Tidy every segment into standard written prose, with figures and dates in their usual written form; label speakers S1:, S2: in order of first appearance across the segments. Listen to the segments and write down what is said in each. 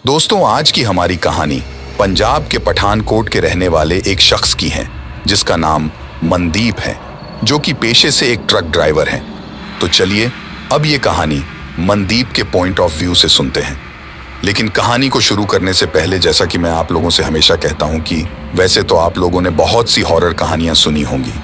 S1: दोस्तों, आज की हमारी कहानी पंजाब के पठानकोट के रहने वाले एक शख्स की है जिसका नाम मनदीप है, जो कि पेशे से एक ट्रक ड्राइवर है। तो चलिए अब ये कहानी मनदीप के पॉइंट ऑफ व्यू से सुनते हैं। लेकिन कहानी को शुरू करने से पहले, जैसा कि मैं आप लोगों से हमेशा कहता हूं कि वैसे तो आप लोगों ने बहुत सी हॉरर कहानियां सुनी होंगी,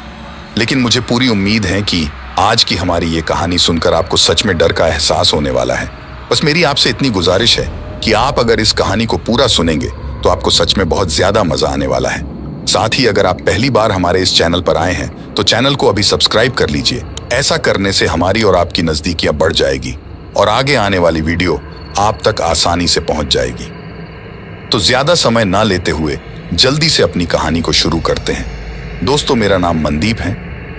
S1: लेकिन मुझे पूरी उम्मीद है कि आज की हमारी ये कहानी सुनकर आपको सच में डर का एहसास होने वाला है। बस मेरी आपसे इतनी गुजारिश है कि आप अगर इस कहानी को पूरा सुनेंगे तो आपको सच में बहुत ज्यादा मजा आने वाला है। साथ ही अगर आप पहली बार हमारे इस चैनल पर आए हैं तो चैनल को अभी सब्सक्राइब कर लीजिए। ऐसा करने से हमारी और आपकी नजदीकियां बढ़ जाएगी और आगे आने वाली वीडियो आप तक आसानी से पहुंच जाएगी। तो ज्यादा समय ना लेते हुए जल्दी से अपनी कहानी को शुरू करते हैं। दोस्तों, मेरा नाम मनदीप है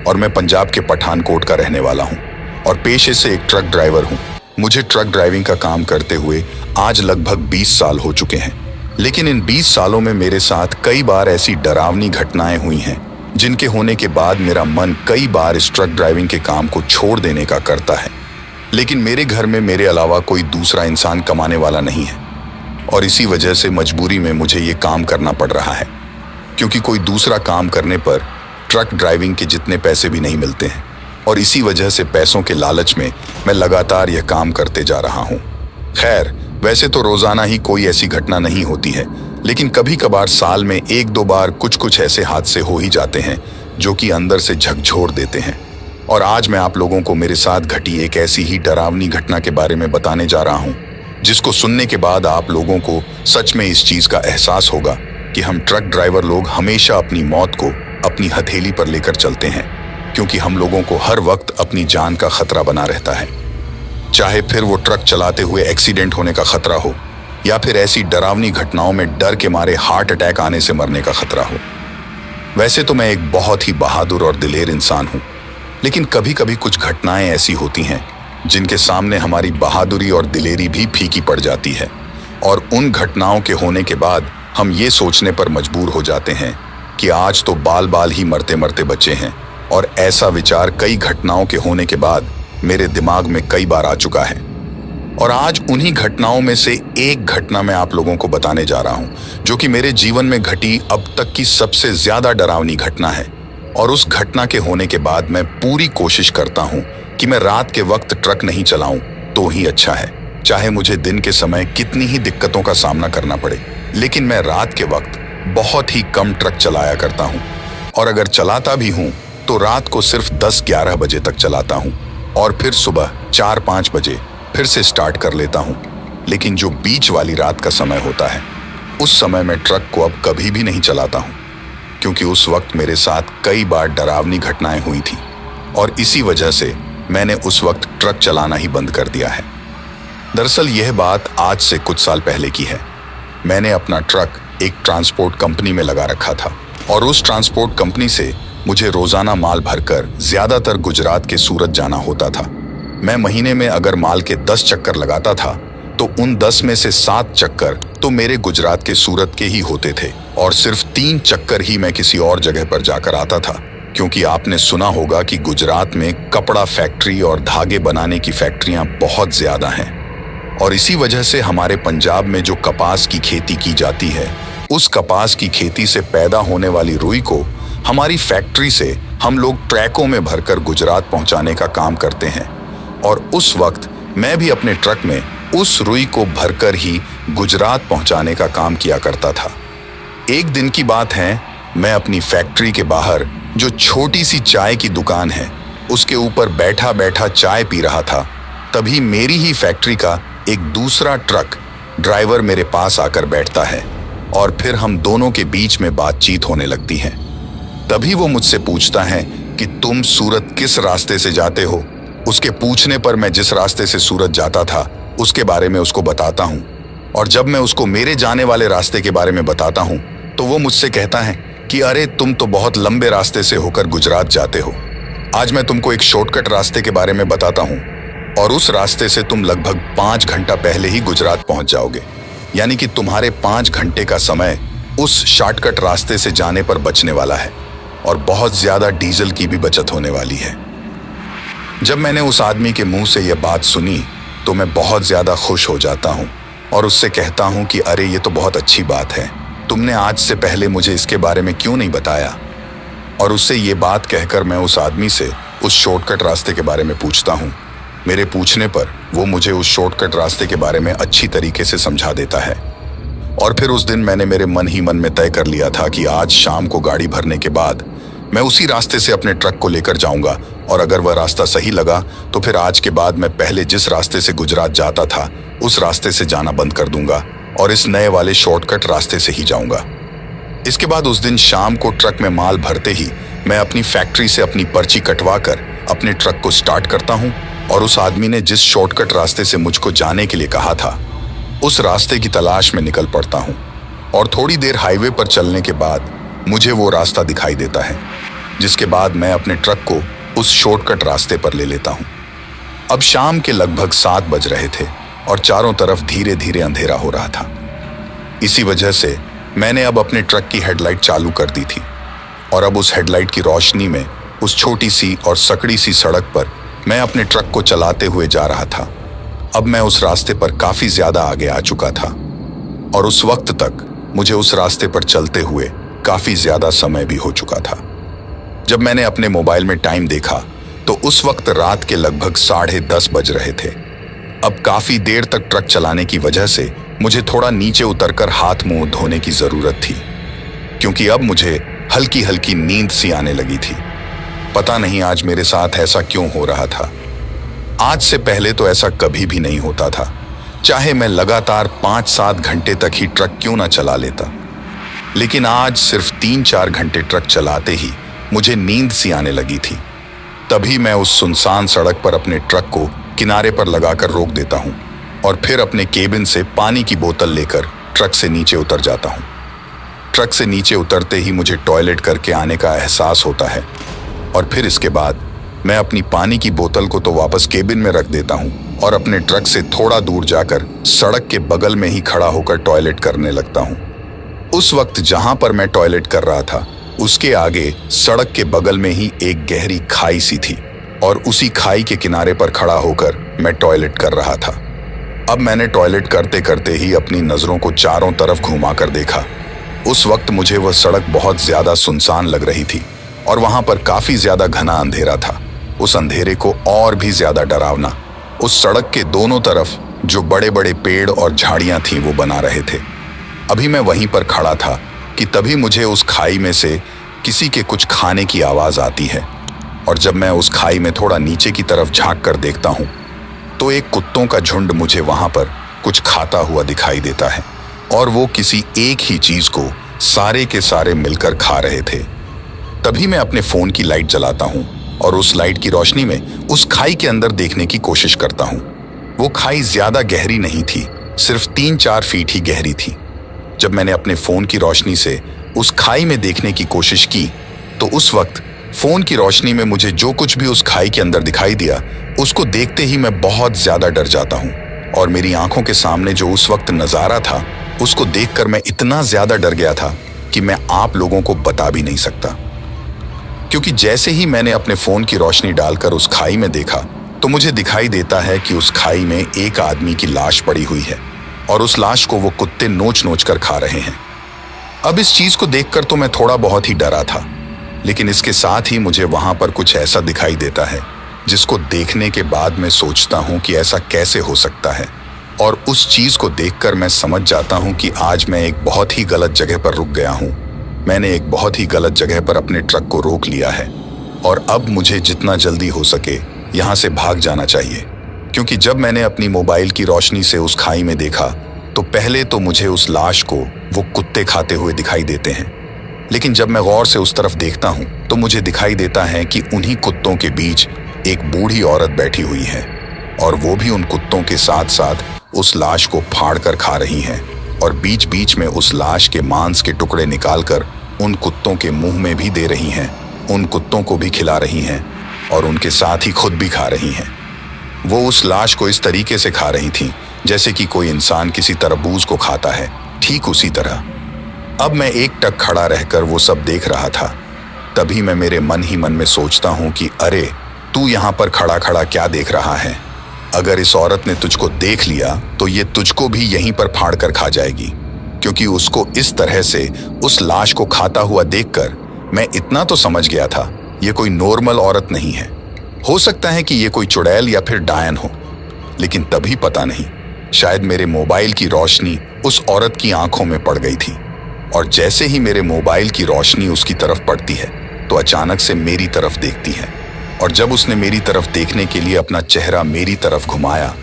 S1: और मैं पंजाब के पठानकोट का रहने वाला हूं और पेशे से एक ट्रक ड्राइवर हूं। मुझे ट्रक ड्राइविंग का काम करते हुए आज लगभग 20 साल हो चुके हैं। लेकिन इन 20 सालों में मेरे साथ कई बार ऐसी डरावनी घटनाएं हुई हैं जिनके होने के बाद मेरा मन कई बार इस ट्रक ड्राइविंग के काम को छोड़ देने का करता है। लेकिन मेरे घर में मेरे अलावा कोई दूसरा इंसान कमाने वाला नहीं है और इसी वजह से मजबूरी में मुझे ये काम करना पड़ रहा है, क्योंकि कोई दूसरा काम करने पर ट्रक ड्राइविंग के जितने पैसे भी नहीं मिलते हैं। और इसी वजह से पैसों के लालच में मैं लगातार यह काम करते जा रहा हूँ। खैर, वैसे तो रोजाना ही कोई ऐसी घटना नहीं होती है, लेकिन कभी कभार साल में एक दो बार कुछ ऐसे हादसे हो ही जाते हैं जो कि अंदर से झकझोर देते हैं। और आज मैं आप लोगों को मेरे साथ घटी एक ऐसी ही डरावनी घटना के बारे में बताने जा रहा हूँ, जिसको सुनने के बाद आप लोगों को सच में इस चीज का एहसास होगा कि हम ट्रक ड्राइवर लोग हमेशा अपनी मौत को अपनी हथेली पर लेकर चलते हैं, क्योंकि हम लोगों को हर वक्त अपनी जान का खतरा बना रहता है। चाहे फिर वो ट्रक चलाते हुए एक्सीडेंट होने का खतरा हो या फिर ऐसी डरावनी घटनाओं में डर के मारे हार्ट अटैक आने से मरने का खतरा हो। वैसे तो मैं एक बहुत ही बहादुर और दिलेर इंसान हूं, लेकिन कभी कभी कुछ घटनाएं ऐसी होती हैं जिनके सामने हमारी बहादुरी और दिलेरी भी फीकी पड़ जाती है। और उन घटनाओं के होने के बाद हम ये सोचने पर मजबूर हो जाते हैं कि आज तो बाल बाल ही मरते मरते बचे हैं। और ऐसा विचार कई घटनाओं के होने के बाद मेरे दिमाग में कई बार आ चुका है। और आज उन्हीं घटनाओं में से एक घटना मैं आप लोगों को बताने जा रहा हूं, जो कि मेरे जीवन में घटी अब तक की सबसे ज्यादा डरावनी घटना है। और उस घटना के होने के बाद मैं पूरी कोशिश करता हूं कि मैं रात के वक्त ट्रक नहीं चलाऊं तो ही अच्छा है, चाहे मुझे दिन के समय कितनी ही दिक्कतों का सामना करना पड़े। लेकिन मैं रात के वक्त बहुत ही कम ट्रक चलाया करता हूं, और अगर चलाता भी हूं तो रात को सिर्फ 10-11 बजे तक चलाता हूं और फिर सुबह 4-5 बजे फिर से स्टार्ट कर लेता हूं। लेकिन जो बीच वाली रात का समय होता है, उस समय मैं ट्रक को अब कभी भी नहीं चलाता हूं, क्योंकि उस वक्त मेरे साथ कई बार डरावनी घटनाएं हुई थी और इसी वजह से मैंने उस वक्त ट्रक चलाना ही बंद कर दिया है। दरअसल यह बात आज से कुछ साल पहले की है। मैंने अपना ट्रक एक ट्रांसपोर्ट कंपनी में लगा रखा था और उस ट्रांसपोर्ट कंपनी से मुझे रोजाना माल भरकर ज्यादातर गुजरात के सूरत जाना होता था। मैं महीने में अगर माल के 10 चक्कर लगाता था तो उन 10 में से 7 चक्कर तो मेरे गुजरात के सूरत के ही होते थे और सिर्फ 3 चक्कर ही मैं किसी और जगह पर जाकर आता था, क्योंकि आपने सुना होगा कि गुजरात में कपड़ा फैक्ट्री और धागे बनाने की फैक्ट्रियां बहुत ज्यादा हैं। और इसी वजह से हमारे पंजाब में जो कपास की खेती की जाती है, उस कपास की खेती से पैदा होने वाली रुई को हमारी फैक्ट्री से हम लोग ट्रकों में भरकर गुजरात पहुंचाने का काम करते हैं। और उस वक्त मैं भी अपने ट्रक में उस रुई को भरकर ही गुजरात पहुंचाने का काम किया करता था। एक दिन की बात है, मैं अपनी फैक्ट्री के बाहर जो छोटी सी चाय की दुकान है, उसके ऊपर बैठा बैठा चाय पी रहा था। तभी मेरी ही फैक्ट्री का एक दूसरा ट्रक ड्राइवर मेरे पास आकर बैठता है और फिर हम दोनों के बीच में बातचीत होने लगती है। तभी वो मुझसे पूछता है कि तुम सूरत किस रास्ते से जाते हो। उसके पूछने पर मैं जिस रास्ते से सूरत जाता था उसके बारे में उसको बताता हूँ, और जब मैं उसको मेरे जाने वाले रास्ते के बारे में बताता हूँ तो वो मुझसे कहता है कि अरे, तुम तो बहुत लंबे रास्ते से होकर गुजरात जाते हो। आज मैं तुमको एक शॉर्टकट रास्ते के बारे में बताता हूँ और उस रास्ते से तुम लगभग 5 घंटा पहले ही गुजरात पहुंच जाओगे। यानी कि तुम्हारे 5 घंटे का समय उस शॉर्टकट रास्ते से जाने पर बचने वाला है और बहुत ज्यादा डीजल की भी बचत होने वाली है। जब मैंने उस आदमी के मुंह से यह बात सुनी तो मैं बहुत ज्यादा खुश हो जाता हूँ और उससे कहता हूँ कि अरे ये तो बहुत अच्छी बात है, तुमने आज से पहले मुझे इसके बारे में क्यों नहीं बताया। और उससे ये बात कहकर मैं उस आदमी से उस शॉर्टकट रास्ते के बारे में पूछता हूँ। मेरे पूछने पर वो मुझे उस शॉर्टकट रास्ते के बारे में अच्छी तरीके से समझा देता है। और फिर उस दिन मैंने मेरे मन ही मन में तय कर लिया था कि आज शाम को गाड़ी भरने के बाद मैं उसी रास्ते से अपने ट्रक को लेकर जाऊंगा, और अगर वह रास्ता सही लगा तो फिर आज के बाद मैं पहले जिस रास्ते से गुजरात जाता था उस रास्ते से जाना बंद कर दूंगा और इस नए वाले शॉर्टकट रास्ते से ही जाऊंगा। इसके बाद उस दिन शाम को ट्रक में माल भरते ही मैं अपनी फैक्ट्री से अपनी पर्ची कटवा कर अपने ट्रक को स्टार्ट करता हूँ और उस आदमी ने जिस शॉर्टकट रास्ते से मुझको जाने के लिए कहा था उस रास्ते की तलाश में निकल पड़ता हूँ। और थोड़ी देर हाईवे पर चलने के बाद मुझे वो रास्ता दिखाई देता है, जिसके बाद मैं अपने ट्रक को उस शॉर्टकट रास्ते पर ले लेता हूँ। अब शाम के लगभग 7 बज रहे थे और चारों तरफ धीरे धीरे अंधेरा हो रहा था। इसी वजह से मैंने अब अपने ट्रक की हेडलाइट चालू कर दी थी और अब उस हेडलाइट की रोशनी में उस छोटी सी और सकड़ी सी सड़क पर मैं अपने ट्रक को चलाते हुए जा रहा था। अब मैं उस रास्ते पर काफी ज्यादा आगे आ चुका था और उस वक्त तक मुझे उस रास्ते पर चलते हुए काफी ज्यादा समय भी हो चुका था। जब मैंने अपने मोबाइल में टाइम देखा तो उस वक्त रात के लगभग 10:30 बज रहे थे। अब काफी देर तक ट्रक चलाने की वजह से मुझे थोड़ा नीचे उतरकर हाथ मुंह धोने की जरूरत थी, क्योंकि अब मुझे हल्की हल्की नींद सी आने लगी थी। पता नहीं आज मेरे साथ ऐसा क्यों हो रहा था। आज से पहले तो ऐसा कभी भी नहीं होता था, चाहे मैं लगातार 5-7 घंटे तक ही ट्रक क्यों ना चला लेता। लेकिन आज सिर्फ 3-4 घंटे ट्रक चलाते ही मुझे नींद सी आने लगी थी। तभी मैं उस सुनसान सड़क पर अपने ट्रक को किनारे पर लगाकर रोक देता हूँ और फिर अपने केबिन से पानी की बोतल लेकर ट्रक से नीचे उतर जाता हूँ। ट्रक से नीचे उतरते ही मुझे टॉयलेट करके आने का एहसास होता है और फिर इसके बाद मैं अपनी पानी की बोतल को तो वापस केबिन में रख देता हूँ और अपने ट्रक से थोड़ा दूर जाकर सड़क के बगल में ही खड़ा होकर टॉयलेट करने लगता हूँ। उस वक्त जहां पर मैं टॉयलेट कर रहा था उसके आगे सड़क के बगल में ही एक गहरी खाई सी थी और उसी खाई के किनारे पर खड़ा होकर मैं टॉयलेट कर रहा था। अब मैंने टॉयलेट करते करते ही अपनी नजरों को चारों तरफ घुमाकर देखा। उस वक्त मुझे वह सड़क बहुत ज्यादा सुनसान लग रही थी और वहां पर काफी ज्यादा घना अंधेरा था। उस अंधेरे को और भी ज्यादा डरावना उस सड़क के दोनों तरफ जो बड़े बड़े पेड़ और झाड़ियां थीं वो बना रहे थे। अभी मैं वहीं पर खड़ा था कि तभी मुझे उस खाई में से किसी के कुछ खाने की आवाज आती है और जब मैं उस खाई में थोड़ा नीचे की तरफ झांक कर देखता हूं तो एक कुत्तों का झुंड मुझे वहां पर कुछ खाता हुआ दिखाई देता है और वो किसी एक ही चीज को सारे के सारे मिलकर खा रहे थे। तभी मैं अपने फोन की लाइट जलाता हूं और उस लाइट की रोशनी में उस खाई के अंदर देखने की कोशिश करता हूं। वो खाई ज्यादा गहरी नहीं थी, सिर्फ 3-4 फीट ही गहरी थी। जब मैंने अपने फोन की रोशनी से उस खाई में देखने की कोशिश की तो उस वक्त फोन की रोशनी में मुझे जो कुछ भी उस खाई के अंदर दिखाई दिया उसको देखते ही मैं बहुत ज्यादा डर जाता हूँ और मेरी आंखों के सामने जो उस वक्त नजारा था उसको देखकर मैं इतना ज्यादा डर गया था कि मैं आप लोगों को बता भी नहीं सकता। क्योंकि जैसे ही मैंने अपने फोन की रोशनी डालकर उस खाई में देखा तो मुझे दिखाई देता है कि उस खाई में एक आदमी की लाश पड़ी हुई है और उस लाश को वो कुत्ते नोच नोच कर खा रहे हैं। अब इस चीज को देखकर तो मैं थोड़ा बहुत ही डरा था, लेकिन इसके साथ ही मुझे वहां पर कुछ ऐसा दिखाई देता है जिसको देखने के बाद मैं सोचता हूं कि ऐसा कैसे हो सकता है। और उस चीज को देखकर मैं समझ जाता हूं कि आज मैं एक बहुत ही गलत जगह पर रुक गया हूं। मैंने एक बहुत ही गलत जगह पर अपने ट्रक को रोक लिया है और अब मुझे जितना जल्दी हो सके यहां से भाग जाना चाहिए। क्योंकि जब मैंने अपनी मोबाइल की रोशनी से उस खाई में देखा तो पहले तो मुझे उस लाश को वो कुत्ते खाते हुए दिखाई देते हैं, लेकिन जब मैं गौर से उस तरफ देखता हूं तो मुझे दिखाई देता है कि उन्हीं कुत्तों के बीच एक बूढ़ी औरत बैठी हुई है और वो भी उन कुत्तों के साथ साथ उस लाश को फाड़ कर खा रही हैं और बीच बीच में उस लाश के मांस के टुकड़े निकालकर उन कुत्तों के मुंह में भी दे रही हैं, उन कुत्तों को भी खिला रही हैं और उनके साथ ही खुद भी खा रही हैं। वो उस लाश को इस तरीके से खा रही थीं जैसे कि कोई इंसान किसी तरबूज को खाता है, ठीक उसी तरह। अब मैं एकटक खड़ा रहकर वो सब देख रहा था। तभी मैं मेरे मन ही मन में सोचता हूं कि अरे तू यहाँ पर खड़ा खड़ा क्या देख रहा है? अगर इस औरत ने तुझको देख लिया तो ये तुझको भी यहीं पर फाड़ कर खा जाएगी, क्योंकि उसको इस तरह से उस लाश को खाता हुआ देखकर मैं इतना तो समझ गया था, ये कोई नॉर्मल औरत नहीं है। हो सकता है कि ये कोई चुड़ैल या फिर डायन हो, लेकिन तभी पता नहीं, शायद मेरे मोबाइल की रोशनी उस औरत की आंखों में पड़ गई थी, और जैसे ही मेरे मोबाइल की रोशनी उसकी तरफ पड़ती है तो अचानक से मेरी तरफ देखती है, और जब उसने मेरी तरफ देखने के लिए अपना चेहरा मेरी तरफ घुमाया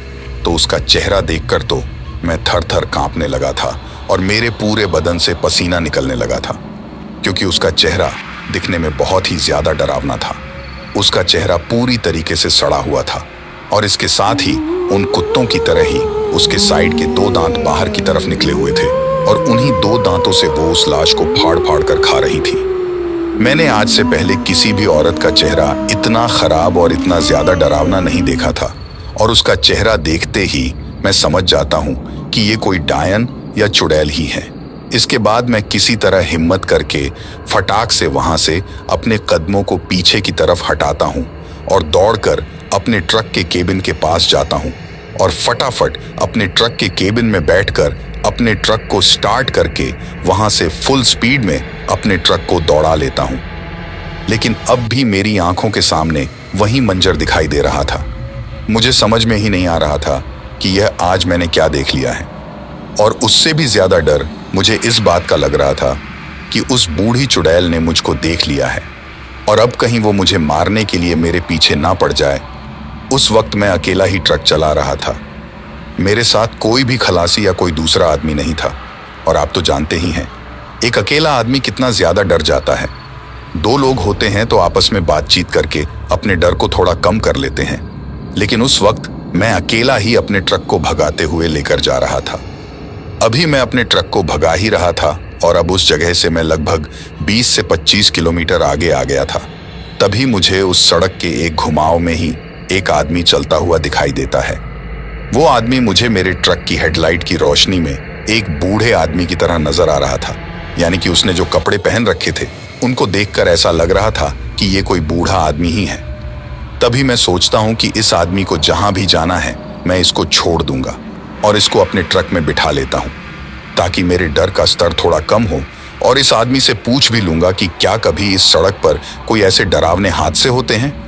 S1: तो उसका चेहरा देखकर तो मैं थर थर कांपने लगा था और मेरे पूरे बदन से पसीना निकलने लगा था, क्योंकि उसका चेहरा दिखने में बहुत ही ज्यादा डरावना था। उसका चेहरा पूरी तरीके से सड़ा हुआ था, और इसके साथ ही उन कुत्तों की तरह ही उसके साइड के 2 दांत बाहर की तरफ निकले हुए थे, और उन्हीं 2 दांतों से वो उस लाश को फाड़ फाड़ कर खा रही थी। मैंने आज से पहले किसी भी औरत का चेहरा इतना खराब और इतना ज्यादा डरावना नहीं देखा था, और उसका चेहरा देखते ही मैं समझ जाता हूँ कि ये कोई डायन या चुड़ैल ही है। इसके बाद मैं किसी तरह हिम्मत करके फटाक से वहां से अपने कदमों को पीछे की तरफ हटाता हूँ और दौड़कर अपने ट्रक के केबिन के पास जाता हूँ, और फटाफट अपने ट्रक के केबिन में बैठकर अपने ट्रक को स्टार्ट करके वहां से फुल स्पीड में अपने ट्रक को दौड़ा लेता हूं। लेकिन अब भी मेरी आंखों के सामने वही मंजर दिखाई दे रहा था। मुझे समझ में ही नहीं आ रहा था कि यह आज मैंने क्या देख लिया है, और उससे भी ज्यादा डर मुझे इस बात का लग रहा था कि उस बूढ़ी चुड़ैल ने मुझको देख लिया है, और अब कहीं वो मुझे मारने के लिए मेरे पीछे ना पड़ जाए। उस वक्त मैं अकेला ही ट्रक चला रहा था, मेरे साथ कोई भी खलासी या कोई दूसरा आदमी नहीं था, और आप तो जानते ही हैं एक अकेला आदमी कितना ज्यादा डर जाता है। 2 लोग होते हैं तो आपस में बातचीत करके अपने डर को थोड़ा कम कर लेते हैं, लेकिन उस वक्त मैं अकेला ही अपने ट्रक को भगाते हुए लेकर जा रहा था। अभी मैं अपने ट्रक को भगा ही रहा था, और अब उस जगह से मैं लगभग 20 से 25 किलोमीटर आगे आ गया था। तभी मुझे उस सड़क के एक घुमाव में ही एक आदमी चलता हुआ दिखाई देता है। वो आदमी मुझे मेरे ट्रक की हेडलाइट की रोशनी में एक बूढ़े आदमी की तरह नजर आ रहा था, यानी कि उसने जो कपड़े पहन रखे थे उनको देखकर ऐसा लग रहा था कि ये कोई बूढ़ा आदमी ही है। तभी मैं सोचता हूँ कि इस आदमी को जहां भी जाना है मैं इसको छोड़ दूंगा और इसको अपने ट्रक में बिठा लेता हूँ, ताकि मेरे डर का स्तर थोड़ा कम हो, और इस आदमी से पूछ भी लूंगा कि क्या कभी इस सड़क पर कोई ऐसे डरावने हादसे होते हैं,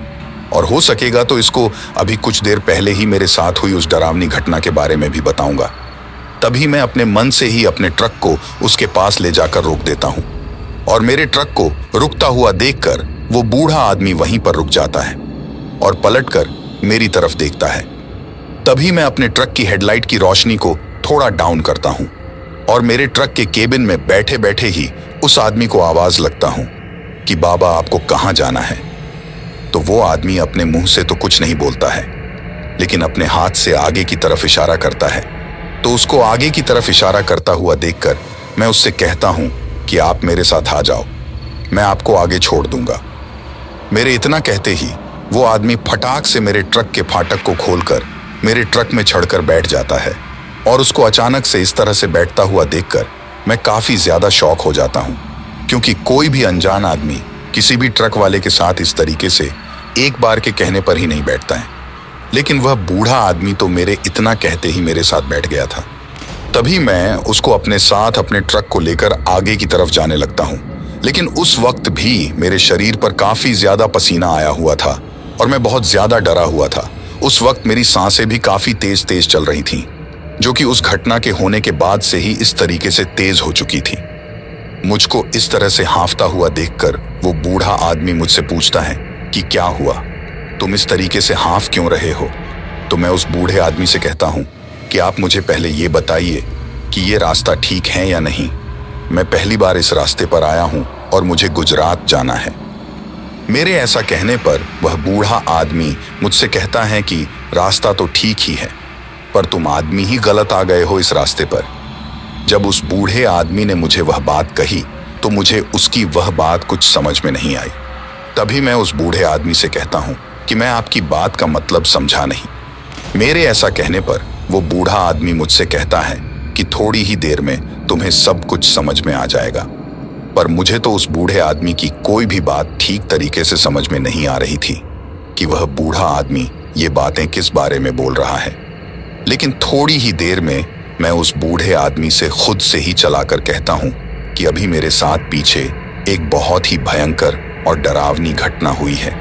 S1: और हो सकेगा तो इसको अभी कुछ देर पहले ही मेरे साथ हुई उस डरावनी घटना के बारे में भी बताऊंगा। तभी मैं अपने मन से ही अपने ट्रक को उसके पास ले जाकर रोक देता हूं, और मेरे ट्रक को रुकता हुआ देखकर वो बूढ़ा आदमी वहीं पर रुक जाता है और पलटकर मेरी तरफ देखता है। तभी मैं अपने ट्रक की हेडलाइट की रोशनी को थोड़ा डाउन करता हूं, और मेरे ट्रक के केबिन में बैठे बैठे ही उस आदमी को आवाज लगता हूं कि बाबा आपको कहां जाना है। तो वो आदमी अपने मुंह से तो कुछ नहीं बोलता है, लेकिन अपने हाथ से आगे की तरफ इशारा करता है। तो उसको आगे की तरफ इशारा करता हुआ देखकर मैं उससे कहता हूं कि आप मेरे साथ आ जाओ, मैं आपको आगे छोड़ दूंगा। मेरे इतना कहते ही वो आदमी फटाक से मेरे ट्रक के फाटक को खोलकर मेरे ट्रक में चढ़कर बैठ जाता है, और उसको अचानक से इस तरह से बैठता हुआ देखकर मैं काफी ज्यादा शॉक हो जाता हूं, क्योंकि कोई भी अनजान आदमी किसी भी ट्रक वाले के साथ इस तरीके से एक बार के कहने पर ही नहीं बैठता है। लेकिन वह बूढ़ा आदमी तो मेरे इतना कहते ही मेरे साथ बैठ गया था। तभी मैं उसको अपने साथ अपने ट्रक को लेकर आगे की तरफ जाने लगता हूँ, लेकिन उस वक्त भी मेरे शरीर पर काफी ज्यादा पसीना आया हुआ था और मैं बहुत ज्यादा डरा हुआ था। उस वक्त मेरी सांसें भी काफी तेज तेज चल रही थीं, जो कि उस घटना के होने के बाद से ही इस तरीके से तेज हो चुकी थी। मुझको इस तरह से हांफता हुआ देखकर वो बूढ़ा आदमी मुझसे पूछता है कि क्या हुआ, तुम इस तरीके से हांफ क्यों रहे हो। तो मैं उस बूढ़े आदमी से कहता हूँ कि आप मुझे पहले ये बताइए कि ये रास्ता ठीक है या नहीं। मैं पहली बार इस रास्ते पर आया हूँ और मुझे गुजरात जाना है। मेरे ऐसा कहने पर वह बूढ़ा आदमी मुझसे कहता है कि रास्ता तो ठीक ही है, पर तुम आदमी ही गलत आ गए हो इस रास्ते पर। जब उस बूढ़े आदमी ने मुझे वह बात कही तो मुझे उसकी वह बात कुछ समझ में नहीं आई। तभी मैं उस बूढ़े आदमी से कहता हूँ कि मैं आपकी बात का मतलब समझा नहीं। मेरे ऐसा कहने पर वो बूढ़ा आदमी मुझसे कहता है कि थोड़ी ही देर में तुम्हें सब कुछ समझ में आ जाएगा। पर मुझे तो उस बूढ़े आदमी की कोई भी बात ठीक तरीके से समझ में नहीं आ रही थी कि वह बूढ़ा आदमी ये बातें किस बारे में बोल रहा है। लेकिन थोड़ी ही देर में मैं उस बूढ़े आदमी से खुद से ही चलाकर कहता हूँ कि अभी मेरे साथ पीछे एक बहुत ही भयंकर और डरावनी घटना हुई है।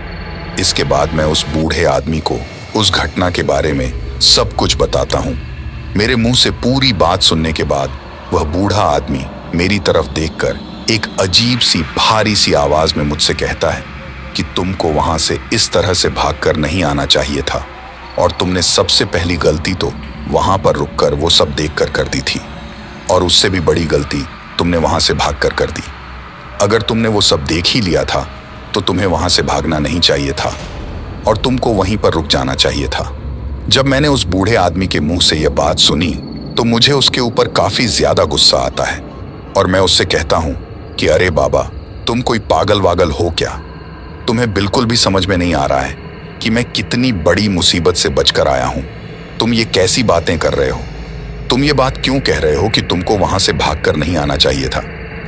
S1: इसके बाद मैं उस बूढ़े आदमी को उस घटना के बारे में सब कुछ बताता हूँ। मेरे मुंह से पूरी बात सुनने के बाद वह बूढ़ा आदमी मेरी तरफ देखकर एक अजीब सी भारी सी आवाज में मुझसे कहता है कि तुमको वहां से इस तरह से भागकर नहीं आना चाहिए था और तुमने सबसे पहली गलती तो वहां पर रुककर वो सब देखकर कर दी थी, और उससे भी बड़ी गलती तुमने वहां से भागकर कर दी। अगर तुमने वो सब देख ही लिया था तो तुम्हें वहां से भागना नहीं चाहिए था और तुमको वहीं पर रुक जाना चाहिए था। जब मैंने उस बूढ़े आदमी के मुंह से यह बात सुनी तो मुझे उसके ऊपर काफी ज्यादा गुस्सा आता है और मैं उससे कहता हूं कि अरे बाबा, तुम कोई पागल वागल हो क्या? तुम्हें बिल्कुल भी समझ में नहीं आ रहा है कि मैं कितनी बड़ी मुसीबत से बचकर आया हूं। तुम ये कैसी बातें कर रहे हो? तुम ये बात क्यों कह रहे हो कि तुमको वहां से भागकर नहीं आना चाहिए था?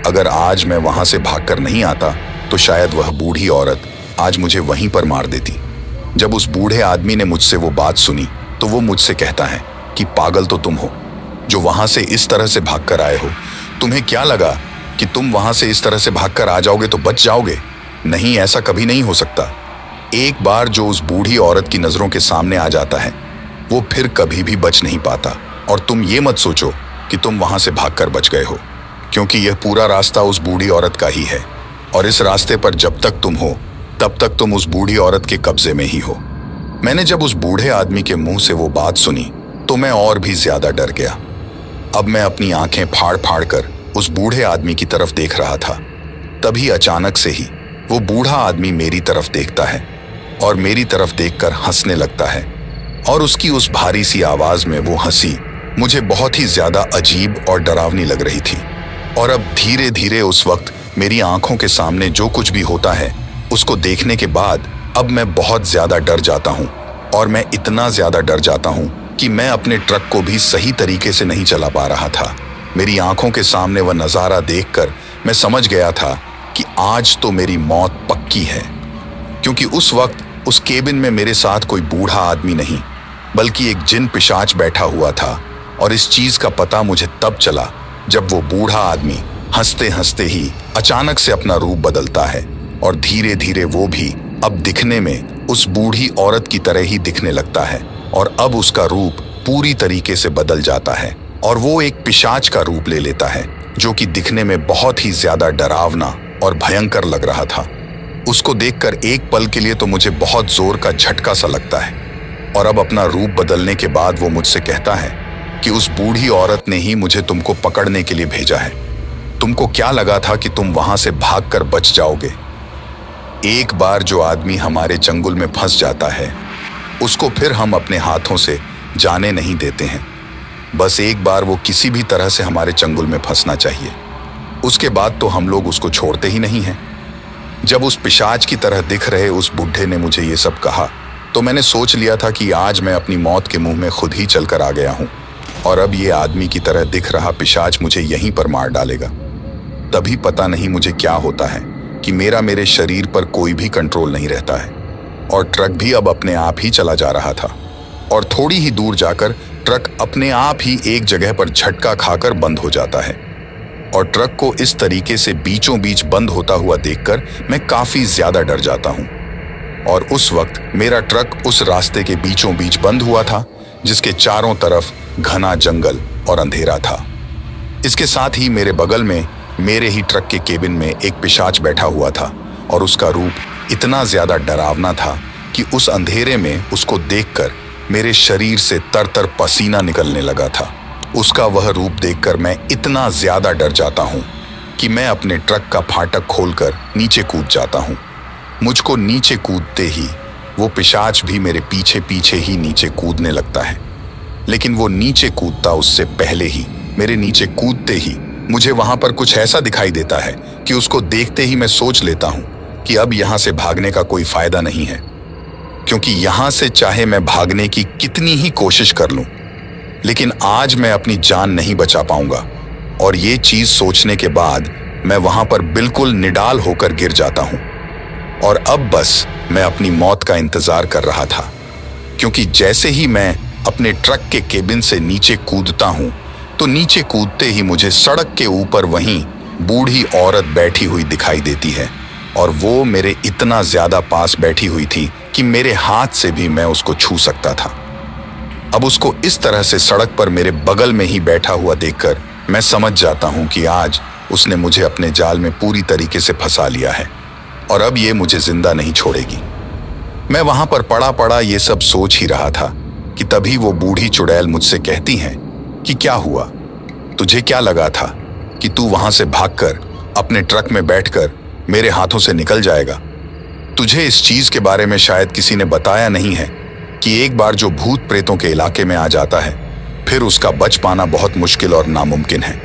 S1: अगर आज मैं वहां से भागकर नहीं आता तो शायद वह बूढ़ी औरत आज मुझे वहीं पर मार देती। जब उस बूढ़े आदमी ने मुझसे वो बात सुनी तो वो मुझसे कहता है कि पागल तो तुम हो जो वहां से इस तरह से भागकर आए हो। तुम्हें क्या लगा कि तुम वहां से इस तरह से भागकर आ जाओगे तो बच जाओगे? नहीं, ऐसा कभी नहीं हो सकता। एक बार जो उस बूढ़ी औरत की नजरों के सामने आ जाता है वो फिर कभी भी बच नहीं पाता। और तुम ये मत सोचो कि तुम वहां से भागकर बच गए हो, क्योंकि यह पूरा रास्ता उस बूढ़ी औरत का ही है और इस रास्ते पर जब तक तुम हो तब तक तुम उस बूढ़ी औरत के कब्जे में ही हो। मैंने जब उस बूढ़े आदमी के मुंह से वो बात सुनी तो मैं और भी ज्यादा डर गया। अब मैं अपनी आंखें फाड़ फाड़ कर उस बूढ़े आदमी की तरफ देख रहा था। तभी अचानक से ही वो बूढ़ा आदमी मेरी तरफ देखता है और मेरी तरफ देखकर हंसने लगता है, और उसकी उस भारी सी आवाज में वो हंसी मुझे बहुत ही ज्यादा अजीब और डरावनी लग रही थी। और अब धीरे धीरे उस वक्त मेरी आंखों के सामने जो कुछ भी होता है उसको देखने के बाद अब मैं बहुत ज्यादा डर जाता हूँ, और मैं इतना ज्यादा डर जाता हूँ कि मैं अपने ट्रक को भी सही तरीके से नहीं चला पा रहा था। मेरी आंखों के सामने वह नजारा देखकर मैं समझ गया था कि आज तो मेरी मौत पक्की है, क्योंकि उस वक्त उस केबिन में मेरे साथ कोई बूढ़ा आदमी नहीं बल्कि एक जिन पिशाच बैठा हुआ था। और इस चीज का पता मुझे तब चला जब वो बूढ़ा आदमी हंसते हंसते ही अचानक से अपना रूप बदलता है और धीरे धीरे वो भी अब दिखने में उस बूढ़ी औरत की तरह ही दिखने लगता है, और अब उसका रूप पूरी तरीके से बदल जाता है और वो एक पिशाच का रूप ले लेता है जो कि दिखने में बहुत ही ज्यादा डरावना और भयंकर लग रहा था। उसको देखकर एक पल के लिए तो मुझे बहुत जोर का झटका सा लगता है, और अब अपना रूप बदलने के बाद वो मुझसे कहता है कि उस बूढ़ी औरत ने ही मुझे तुमको पकड़ने के लिए भेजा है। तुमको क्या लगा था कि तुम वहां से भागकर बच जाओगे? एक बार जो आदमी हमारे चंगुल में फंस जाता है उसको फिर हम अपने हाथों से जाने नहीं देते हैं। बस एक बार वो किसी भी तरह से हमारे चंगुल में फंसना चाहिए, उसके बाद तो हम लोग उसको छोड़ते ही नहीं हैं। जब उस पिशाच की तरह दिख रहे उस बुढ़े ने मुझे ये सब कहा तो मैंने सोच लिया था कि आज मैं अपनी मौत के मुंह में खुद ही चलकर आ गया हूं, और अब ये आदमी की तरह दिख रहा पिशाच मुझे यहीं पर मार डालेगा। तभी पता नहीं मुझे क्या होता है कि मेरे शरीर पर कोई भी कंट्रोल नहीं रहता है, और ट्रक भी अब अपने आप ही चला जा रहा था, और थोड़ी ही दूर जाकर ट्रक अपने आप ही एक जगह पर झटका खाकर बंद हो जाता है। और ट्रक को इस तरीके से बीचों बीच बंद होता हुआ देखकर मैं काफी ज्यादा डर जाता हूं। और उस वक्त मेरा ट्रक उस रास्ते के बीचों बीच बंद हुआ था जिसके चारों तरफ घना जंगल और अंधेरा था। इसके साथ ही मेरे बगल में मेरे ही ट्रक के केबिन में एक पिशाच बैठा हुआ था, और उसका रूप इतना ज्यादा डरावना था कि उस अंधेरे में उसको देखकर मेरे शरीर से तर तर पसीना निकलने लगा था। उसका वह रूप देखकर मैं इतना ज्यादा डर जाता हूं कि मैं अपने ट्रक का फाटक खोलकर नीचे कूद जाता हूं। मुझको नीचे कूदते ही वो पिशाच भी मेरे पीछे पीछे ही नीचे कूदने लगता है, लेकिन वो नीचे कूदता उससे पहले ही मेरे नीचे कूदते ही मुझे वहां पर कुछ ऐसा दिखाई देता है कि उसको देखते ही मैं सोच लेता हूं कि अब यहां से भागने का कोई फायदा नहीं है, क्योंकि यहां से चाहे मैं भागने की कितनी ही कोशिश कर लूं लेकिन आज मैं अपनी जान नहीं बचा पाऊंगा। और ये चीज सोचने के बाद मैं वहां पर बिल्कुल निडाल होकर गिर जाता हूं, और अब बस मैं अपनी मौत का इंतजार कर रहा था। क्योंकि जैसे ही मैं अपने ट्रक के केबिन से नीचे कूदता हूं तो नीचे कूदते ही मुझे सड़क के ऊपर वहीं बूढ़ी औरत बैठी हुई दिखाई देती है, और वो मेरे इतना ज्यादा पास बैठी हुई थी कि मेरे हाथ से भी मैं उसको छू सकता था। अब उसको इस तरह से सड़क पर मेरे बगल में ही बैठा हुआ देखकर मैं समझ जाता हूं कि आज उसने मुझे अपने जाल में पूरी तरीके से फंसा लिया है और अब ये मुझे जिंदा नहीं छोड़ेगी। मैं वहां पर पड़ा पड़ा ये सब सोच ही रहा था कि तभी वो बूढ़ी चुड़ैल मुझसे कहती हैं कि क्या हुआ, तुझे क्या लगा था कि तू वहां से भागकर अपने ट्रक में बैठकर मेरे हाथों से निकल जाएगा? तुझे इस चीज के बारे में शायद किसी ने बताया नहीं है कि एक बार जो भूत प्रेतों के इलाके में आ जाता है फिर उसका बच पाना बहुत मुश्किल और नामुमकिन है।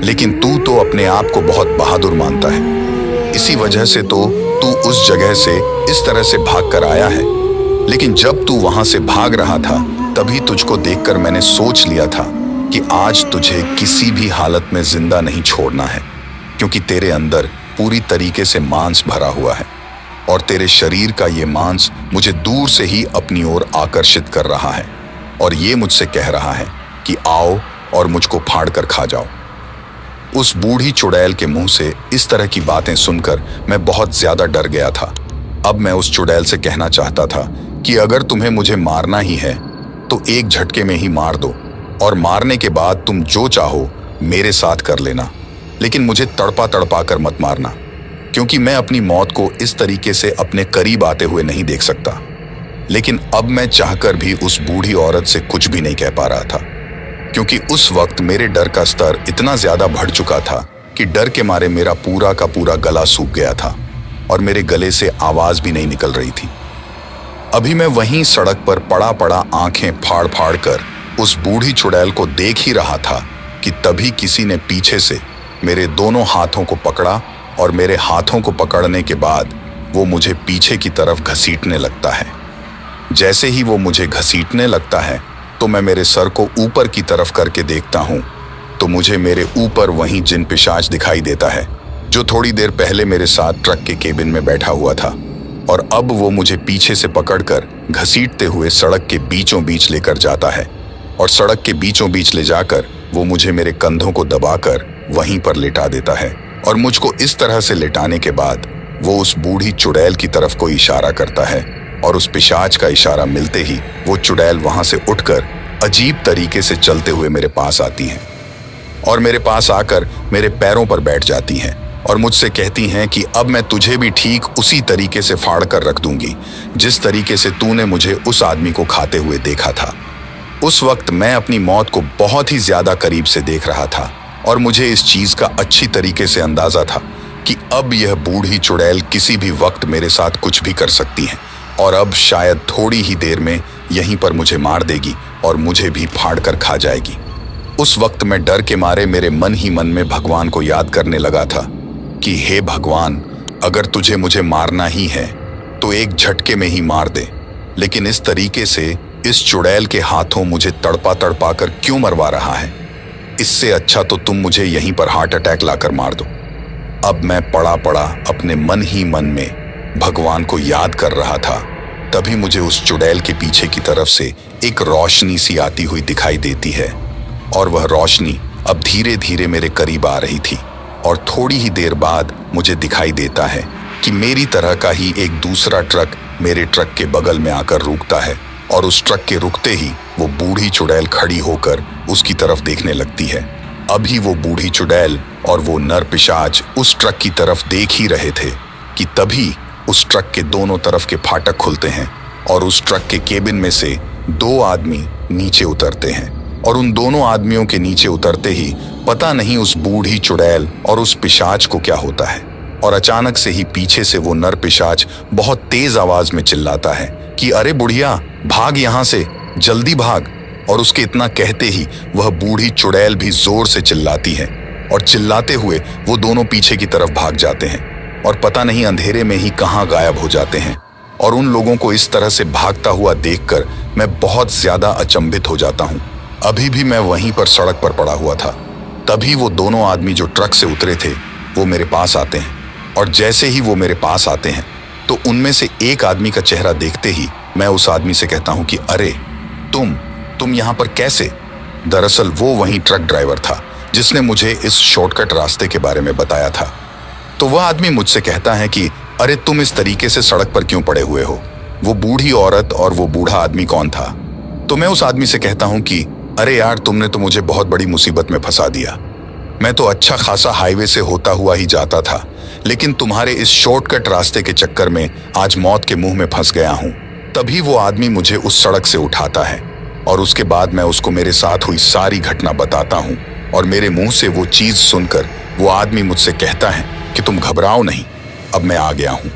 S1: लेकिन तू तो अपने आप को बहुत बहादुर मानता है, इसी वजह से तो तू उस जगह से इस तरह से भाग कर आया है। लेकिन जब तू वहां से भाग रहा था तभी तुझको देखकर मैंने सोच लिया था कि आज तुझे किसी भी हालत में जिंदा नहीं छोड़ना है, क्योंकि तेरे अंदर पूरी तरीके से मांस भरा हुआ है और तेरे शरीर का ये मांस मुझे दूर से ही अपनी ओर आकर्षित कर रहा है और ये मुझसे कह रहा है कि आओ और मुझको फाड़ कर खा जाओ। उस बूढ़ी चुड़ैल के मुंह से इस तरह की बातें सुनकर मैं बहुत ज्यादा डर गया था। अब मैं उस चुड़ैल से कहना चाहता था कि अगर तुम्हें मुझे मारना ही है तो एक झटके में ही मार दो और मारने के बाद तुम जो चाहो मेरे साथ कर लेना, लेकिन मुझे तड़पा तड़पा कर मत मारना, क्योंकि मैं अपनी मौत को इस तरीके से अपने करीब आते हुए नहीं देख सकता। लेकिन अब मैं चाहकर भी उस बूढ़ी औरत से कुछ भी नहीं कह पा रहा था, क्योंकि उस वक्त मेरे डर का स्तर इतना ज्यादा बढ़ चुका था कि डर के मारे मेरा पूरा का पूरा गला सूख गया था और मेरे गले से आवाज भी नहीं निकल रही थी। अभी मैं वहीं सड़क पर पड़ा पड़ा आंखें फाड़ फाड़ कर उस बूढ़ी चुड़ैल को देख ही रहा था कि तभी किसी ने पीछे से मेरे दोनों हाथों को पकड़ा और मेरे हाथों को पकड़ने के बाद वो मुझे पीछे की तरफ घसीटने लगता है। जैसे ही वो मुझे घसीटने लगता है तो मैं मेरे सर को ऊपर की तरफ करके देखता हूं तो मुझे मेरे ऊपर वहीं जिन पिशाच दिखाई देता है जो थोड़ी देर पहले मेरे साथ ट्रक के केबिन में बैठा हुआ था, और अब वो मुझे पीछे से पकड़कर घसीटते हुए सड़क के बीचों बीच लेकर जाता है और सड़क के बीचों बीच ले जाकर वो मुझे मेरे कंधों को दबाकर वहीं पर लेटा देता है और मुझको इस तरह से लेटाने के बाद वो उस बूढ़ी चुड़ैल की तरफ को इशारा करता है और उस पिशाच का इशारा मिलते ही वो चुड़ैल वहां से उठकर अजीब तरीके से चलते हुए मेरे पास आती हैं और मेरे पास आकर मेरे पैरों पर बैठ जाती हैं और मुझसे कहती हैं कि अब मैं तुझे भी ठीक उसी तरीके से फाड़ कर रख दूंगी जिस तरीके से तूने मुझे उस आदमी को खाते हुए देखा था। उस वक्त मैं अपनी मौत को बहुत ही ज्यादा करीब से देख रहा था और मुझे इस चीज का अच्छी तरीके से अंदाजा था कि अब यह बूढ़ी चुड़ैल किसी भी वक्त मेरे साथ कुछ भी कर सकती है और अब शायद थोड़ी ही देर में यहीं पर मुझे मार देगी और मुझे भी फाड़ कर खा जाएगी। उस वक्त मैं डर के मारे मेरे मन ही मन में भगवान को याद करने लगा था कि हे भगवान, अगर तुझे मुझे मारना ही है तो एक झटके में ही मार दे, लेकिन इस तरीके से इस चुड़ैल के हाथों मुझे तड़पा तड़पा कर क्यों मरवा रहा है? इससे अच्छा तो तुम मुझे यहीं पर हार्ट अटैक लाकर मार दो। अब मैं पड़ा पड़ा अपने मन ही मन में भगवान को याद कर रहा था, तभी मुझे उस चुड़ैल के पीछे की तरफ से एक रोशनी सी आती हुई दिखाई देती है और वह रोशनी अब धीरे धीरे मेरे करीब आ रही थी और थोड़ी ही देर बाद मुझे दिखाई देता है कि मेरी तरह का ही एक दूसरा ट्रक मेरे ट्रक के बगल में आकर रुकता है और उस ट्रक के रुकते ही वो बूढ़ी चुड़ैल खड़ी होकर उसकी तरफ देखने लगती है। अभी वो बूढ़ी चुड़ैल और वो नर पिशाच उस ट्रक की तरफ देख ही रहे थे कि तभी उस ट्रक के दोनों तरफ के फाटक खुलते हैं और उस ट्रक के केबिन में से दो आदमी नीचे उतरते हैं और उन दोनों आदमियों के नीचे उतरते ही पता नहीं उस बूढ़ी चुड़ैल और उस पिशाच को क्या होता है और अचानक से ही पीछे से वो नर पिशाच बहुत तेज आवाज में चिल्लाता है कि अरे बुढ़िया, भाग यहाँ से, जल्दी भाग। और उसके इतना कहते ही वह बूढ़ी चुड़ैल भी जोर से चिल्लाती है और चिल्लाते हुए वो दोनों पीछे की तरफ भाग जाते हैं और पता नहीं अंधेरे में ही कहाँ गायब हो जाते हैं। और उन लोगों को इस तरह से भागता हुआ देखकर मैं बहुत ज्यादा अचंभित हो जाता हूँ। अभी भी मैं वहीं पर सड़क पर पड़ा हुआ था। तभी वो दोनों आदमी जो ट्रक से उतरे थे वो मेरे पास आते हैं और जैसे ही वो मेरे पास आते हैं तो उनमें से एक आदमी का चेहरा देखते ही मैं उस आदमी से कहता हूं कि अरे तुम यहाँ पर कैसे? दरअसल वो वही ट्रक ड्राइवर था जिसने मुझे इस शॉर्टकट रास्ते के बारे में बताया था। तो वह आदमी मुझसे कहता है कि अरे तुम इस तरीके से सड़क पर क्यों पड़े हुए हो? वो बूढ़ी औरत और वो बूढ़ा आदमी कौन था? तो मैं उस आदमी से कहता हूं कि अरे यार, तुमने तो मुझे बहुत बड़ी मुसीबत में फंसा दिया। मैं तो अच्छा खासा हाईवे से होता हुआ ही जाता था, लेकिन तुम्हारे इस शॉर्टकट रास्ते के चक्कर में आज मौत के मुंह में फंस गया हूं। तभी वो आदमी मुझे उस सड़क से उठाता है और उसके बाद मैं उसको मेरे साथ हुई सारी घटना बताता हूं और मेरे मुंह से वो चीज सुनकर वो आदमी मुझसे कहता है कि तुम घबराओ नहीं, अब मैं आ गया हूं।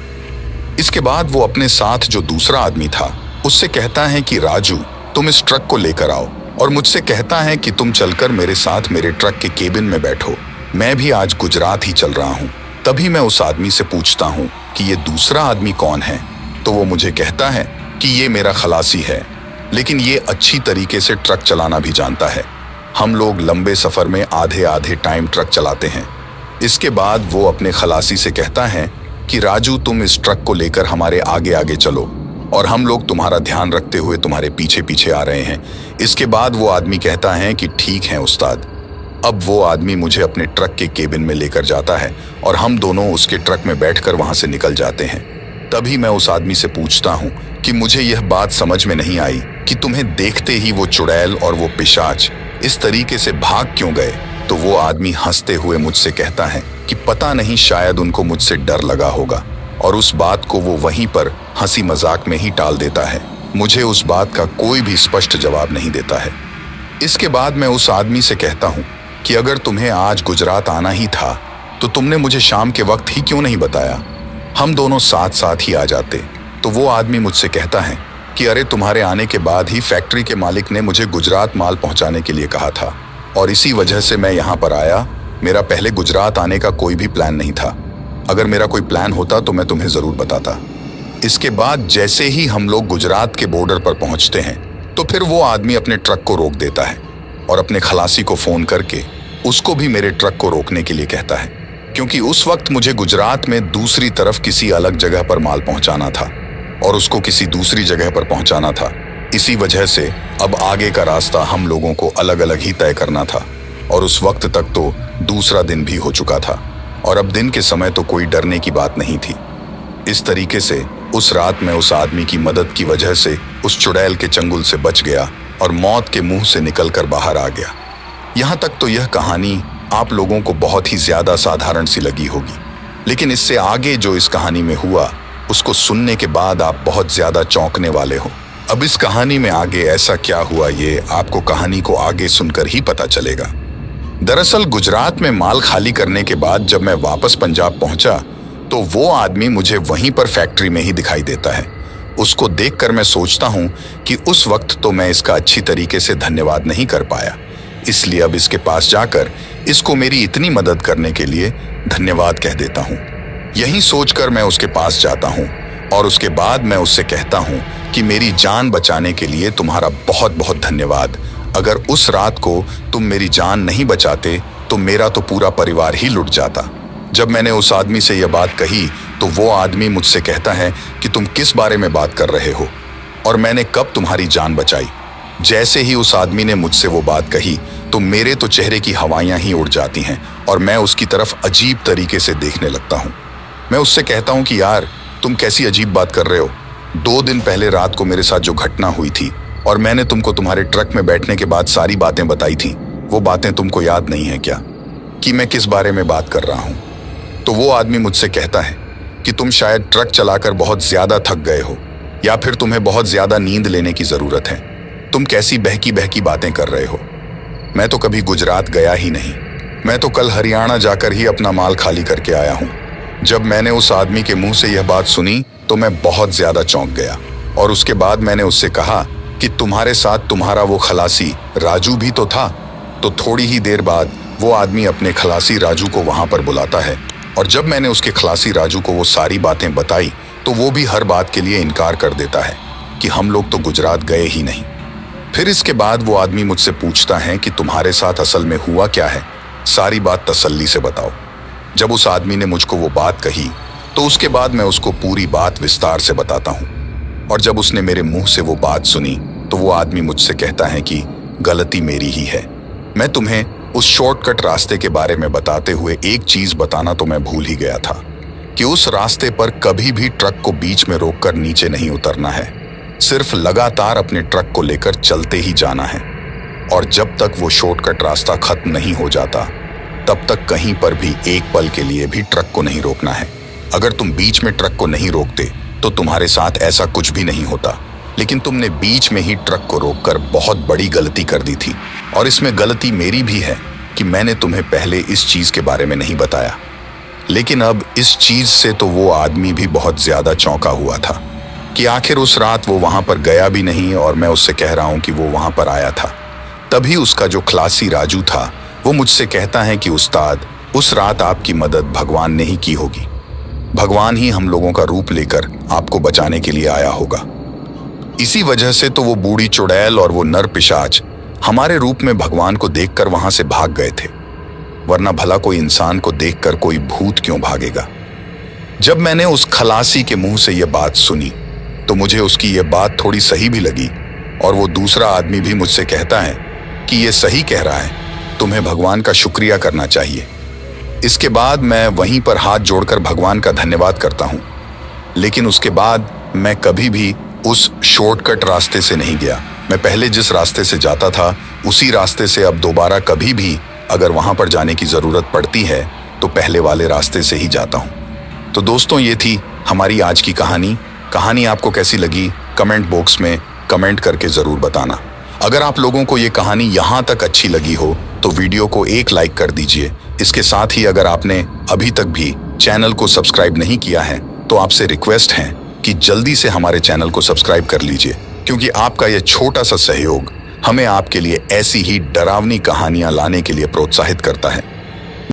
S1: इसके बाद वो अपने साथ जो दूसरा आदमी था उससे कहता है कि राजू, तुम इस ट्रक को लेकर आओ, और मुझसे कहता है कि तुम चलकर मेरे साथ मेरे ट्रक के केबिन में बैठो। मैं भी आज गुजरात ही चल रहा हूँ। तभी मैं उस आदमी से पूछता हूँ कि ये दूसरा आदमी कौन है? तो वो मुझे कहता है कि ये मेरा खलासी है, लेकिन ये अच्छी तरीके से ट्रक चलाना भी जानता है। हम लोग लंबे सफर में आधे आधे टाइम ट्रक चलाते हैं। इसके बाद वो अपने खलासी से कहता है कि राजू, तुम इस ट्रक को लेकर हमारे आगे आगे चलो और हम लोग तुम्हारा ध्यान रखते हुए तुम्हारे पीछे पीछे आ रहे हैं। इसके बाद वो आदमी कहता है कि ठीक है उस्ताद। अब वो आदमी मुझे अपने ट्रक के केबिन में लेकर जाता है और हम दोनों उसके ट्रक में बैठकर वहां से निकल जाते हैं। तभी मैं उस आदमी से पूछता हूं कि मुझे यह बात समझ में नहीं आई कि तुम्हें देखते ही वो चुड़ैल और वो पिशाच इस तरीके से भाग क्यों गए? तो वो आदमी हंसते हुए मुझसे कहता है कि पता नहीं, शायद उनको मुझसे डर लगा होगा, और उस बात को वो वहीं पर हंसी मजाक में ही टाल देता है। मुझे उस बात का कोई भी स्पष्ट जवाब नहीं देता है। इसके बाद मैं उस आदमी से कहता हूँ कि अगर तुम्हें आज गुजरात आना ही था तो तुमने मुझे शाम के वक्त ही क्यों नहीं बताया? हम दोनों साथ साथ ही आ जाते। तो वो आदमी मुझसे कहता है कि अरे, तुम्हारे आने के बाद ही फैक्ट्री के मालिक ने मुझे गुजरात माल पहुंचाने के लिए कहा था और इसी वजह से मैं यहाँ पर आया। मेरा पहले गुजरात आने का कोई भी प्लान नहीं था। अगर मेरा कोई प्लान होता तो मैं तुम्हें जरूर बताता। इसके बाद जैसे ही हम लोग गुजरात के बॉर्डर पर पहुंचते हैं तो फिर वो आदमी अपने ट्रक को रोक देता है और अपने खलासी को फोन करके उसको भी मेरे ट्रक को रोकने के लिए कहता है, क्योंकि उस वक्त मुझे गुजरात में दूसरी तरफ किसी अलग जगह पर माल पहुंचाना था और उसको किसी दूसरी जगह पर पहुंचाना था। इसी वजह से अब आगे का रास्ता हम लोगों को अलग अलग ही तय करना था और उस वक्त तक तो दूसरा दिन भी हो चुका था और अब दिन के समय तो कोई डरने की बात नहीं थी। इस तरीके से उस रात में उस आदमी की मदद की वजह से उस चुड़ैल के चंगुल से बच गया और मौत के मुंह से निकलकर बाहर आ गया। यहाँ तक तो यह कहानी आप लोगों को बहुत ही ज्यादा साधारण सी लगी होगी, लेकिन इससे आगे जो इस कहानी में हुआ उसको सुनने के बाद आप बहुत ज्यादा चौंकने वाले हो। अब इस कहानी में आगे ऐसा क्या हुआ ये आपको कहानी को आगे सुनकर ही पता चलेगा। दरअसल गुजरात में माल खाली करने के बाद जब मैं वापस पंजाब पहुंचा तो वो आदमी मुझे वहीं पर फैक्ट्री में ही दिखाई देता है। उसको देखकर मैं सोचता हूं कि उस वक्त तो मैं इसका अच्छी तरीके से धन्यवाद नहीं कर पाया, इसलिए अब इसके पास जाकर इसको मेरी इतनी मदद करने के लिए धन्यवाद कह देता हूं। यही सोचकर मैं उसके पास जाता हूं और उसके बाद मैं उससे कहता हूं कि मेरी जान बचाने के लिए तुम्हारा बहुत बहुत धन्यवाद। अगर उस रात को तुम मेरी जान नहीं बचाते तो मेरा तो पूरा परिवार ही लुट जाता। जब मैंने उस आदमी से यह बात कही तो वो आदमी मुझसे कहता है कि तुम किस बारे में बात कर रहे हो और मैंने कब तुम्हारी जान बचाई। जैसे ही उस आदमी ने मुझसे वो बात कही तो मेरे तो चेहरे की हवाइयां ही उड़ जाती हैं और मैं उसकी तरफ अजीब तरीके से देखने लगता हूँ। मैं उससे कहता हूँ कि यार, तुम कैसी अजीब बात कर रहे हो? 2 दिन पहले रात को मेरे साथ जो घटना हुई थी और मैंने तुमको तुम्हारे ट्रक में बैठने के बाद सारी बातें बताई थी, वो बातें तुमको याद नहीं है क्या कि मैं किस बारे में बात कर रहा हूँ? तो वो आदमी मुझसे कहता है कि तुम शायद ट्रक चलाकर बहुत ज्यादा थक गए हो या फिर तुम्हें बहुत ज्यादा नींद लेने की जरूरत है। तुम कैसी बहकी बहकी बातें कर रहे हो? मैं तो कभी गुजरात गया ही नहीं। मैं तो कल हरियाणा जाकर ही अपना माल खाली करके आया हूँ। जब मैंने उस आदमी के मुंह से यह बात सुनी तो मैं बहुत ज्यादा चौंक गया और उसके बाद मैंने उससे कहा कि तुम्हारे साथ तुम्हारा वो खलासी राजू भी तो था। तो थोड़ी ही देर बाद वो आदमी अपने खलासी राजू को वहां पर बुलाता है और जब मैंने उसके खलासी राजू को वो सारी बातें बताई तो वो भी हर बात के लिए इनकार कर देता है कि हम लोग तो गुजरात गए ही नहीं। फिर इसके बाद वो आदमी मुझसे पूछता है कि तुम्हारे साथ असल में हुआ क्या है, सारी बात तसल्ली से बताओ। जब उस आदमी ने मुझको वो बात कही तो उसके बाद मैं उसको पूरी बात विस्तार से बताता हूँ और जब उसने मेरे मुंह से वो बात सुनी तो वो आदमी मुझसे कहता है कि गलती मेरी ही है। मैं तुम्हें उस शॉर्टकट रास्ते के बारे में बताते हुए एक चीज बताना तो मैं भूल ही गया था कि उस रास्ते पर कभी भी ट्रक को बीच में रोककर नीचे नहीं उतरना है। सिर्फ लगातार अपने ट्रक को लेकर चलते ही जाना है और जब तक वो शॉर्टकट रास्ता खत्म नहीं हो जाता तब तक कहीं पर भी एक पल के लिए भी ट्रक को नहीं रोकना है। अगर तुम बीच में ट्रक को नहीं रोकते तो तुम्हारे साथ ऐसा कुछ भी नहीं होता, लेकिन तुमने बीच में ही ट्रक को रोककर बहुत बड़ी गलती कर दी थी। और इसमें गलती मेरी भी है कि मैंने तुम्हें पहले इस चीज के बारे में नहीं बताया। लेकिन अब इस चीज से तो वो आदमी भी बहुत ज्यादा चौंका हुआ था कि आखिर उस रात वो वहां पर गया भी नहीं और मैं उससे कह रहा हूं कि वो वहां पर आया था। तभी उसका जो खलासी राजू था वो मुझसे कहता है कि उस्ताद, उस रात आपकी मदद भगवान ने ही की होगी। भगवान ही हम लोगों का रूप लेकर आपको बचाने के लिए आया होगा। इसी वजह से तो वो बूढ़ी चुड़ैल और वो नर पिशाच हमारे रूप में भगवान को देखकर वहां से भाग गए थे, वरना भला कोई इंसान को देखकर कोई भूत क्यों भागेगा। जब मैंने उस खलासी के मुंह से यह बात सुनी तो मुझे उसकी यह बात थोड़ी सही भी लगी और वो दूसरा आदमी भी मुझसे कहता है कि यह सही कह रहा है, तुम्हें भगवान का शुक्रिया करना चाहिए। इसके बाद मैं वहीं पर हाथ जोड़कर भगवान का धन्यवाद करता हूं। लेकिन उसके बाद मैं कभी भी उस शॉर्टकट रास्ते से नहीं गया। मैं पहले जिस रास्ते से जाता था उसी रास्ते से अब दोबारा कभी भी अगर वहां पर जाने की जरूरत पड़ती है तो पहले वाले रास्ते से ही जाता हूं। तो दोस्तों, ये थी हमारी आज की कहानी। कहानी आपको कैसी लगी कमेंट बॉक्स में कमेंट करके जरूर बताना। अगर आप लोगों को ये कहानी यहाँ तक अच्छी लगी हो तो वीडियो को एक लाइक कर दीजिए। इसके साथ ही अगर आपने अभी तक भी चैनल को सब्सक्राइब नहीं किया है तो आपसे रिक्वेस्ट है कि जल्दी से हमारे चैनल को सब्सक्राइब कर लीजिए, क्योंकि आपका यह छोटा सा सहयोग हमें आपके लिए ऐसी ही डरावनी कहानियां लाने के लिए प्रोत्साहित करता है।